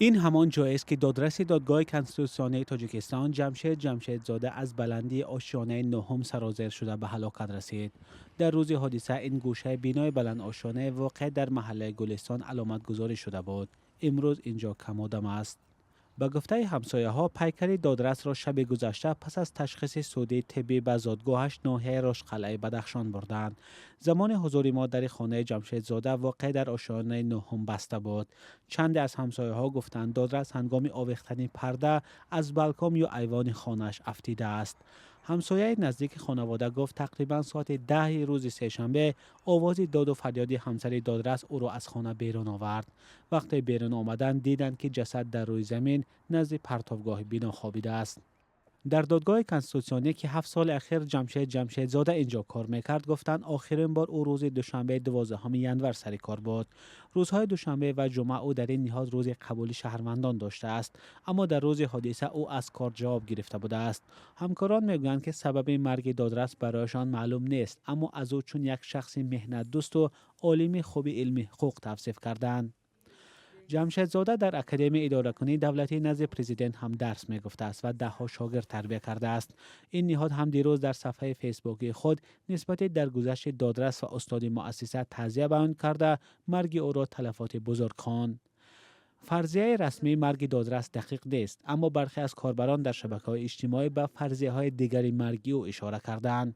این همان جایی است که دادرس دادگاه کنستیتوسیونی تاجیکستان جمشید زاده از بلندی آشیانه نهم سرازیر شده به هلاکت رسید. در روز حادثه این گوشه بینای بلند آشیانه واقع در محله گلستان علامت گذاری شده بود. امروز اینجا کم آدم است. به گفته همسایه ها پیکر دادرس را شب گذشته پس از تشخیص سودی طبی به زادگاهش ناحیه راشقلعه بدخشان بردند. زمان حضور ما در خانه جمشیدزاده واقع در آشیانه نهم بسته بود. چند از همسایه ها گفتند دادرس هنگام آویختن پرده از بالکن یا ایوان خانهش افتیده است. همسایه نزدیک خانواده گفت تقریبا ساعت 10 روز سه‌شنبه آواز داد و فریاد همسر دادرس او را از خانه بیرون آورد. وقتی بیرون آمدند دیدند که جسد در روی زمین نزد پرتابگاه بینا خوابیده است. در دادگاه کنستیتوسیونی که 7 سال اخیر جمشیدزاده اینجا کار میکرد گفتند آخرین بار او روز دوشنبه 12 ینور سر کار بود. روزهای دوشنبه و جمعه او در این نهاد روز قبول شهروندان داشته است، اما در روز حادثه او از کار جواب گرفته بوده است. همکاران میگویند که سبب مرگ دادرس برایشان معلوم نیست، اما از او چون یک شخص مهنت دوست و عالم خوب علم حقوق توصیف کردند. جمشیدزاده در اکادمی اداره‌کنی دولتی نزد پرزیدنت هم درس می‌گفته است و ده‌ها شاگرد تربیت کرده است. این نهاد هم دیروز در صفحه فیسبوکی خود نسبت درگذشت دادرس و استاد مؤسسه تعزیه بیان کرده مرگ او را تلفات بزرگ خواند. فرضیه رسمی مرگ دادرس دقیق نیست، اما برخی از کاربران در شبکه‌های اجتماعی به فرضیه‌های دیگری مرگی او اشاره کردند.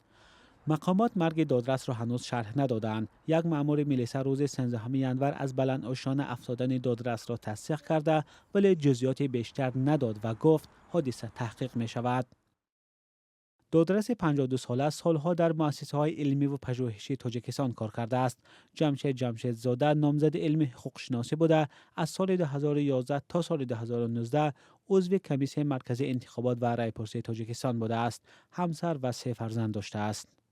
مقامات مرگ دادرس را هنوز شرح ندادند. یک مأمور میلیسا روز 13 ینور از بلند آشیانه افتادن دادرس را تصدیق کرده ولی جزئیات بیشتر نداد و گفت حادثه تحقیق می شود. دادرس 52 ساله سالها در مؤسسه‌های علمی و پژوهشی تاجیکستان کار کرده است. جمشیدزاده نامزد علم حقوق شناسی بوده. از سال 2011 تا سال 2019 عضو کمیسیون مرکزی انتخابات و رای‌پرسی تاجیکستان بوده است. همسر و 3 فرزند داشته است.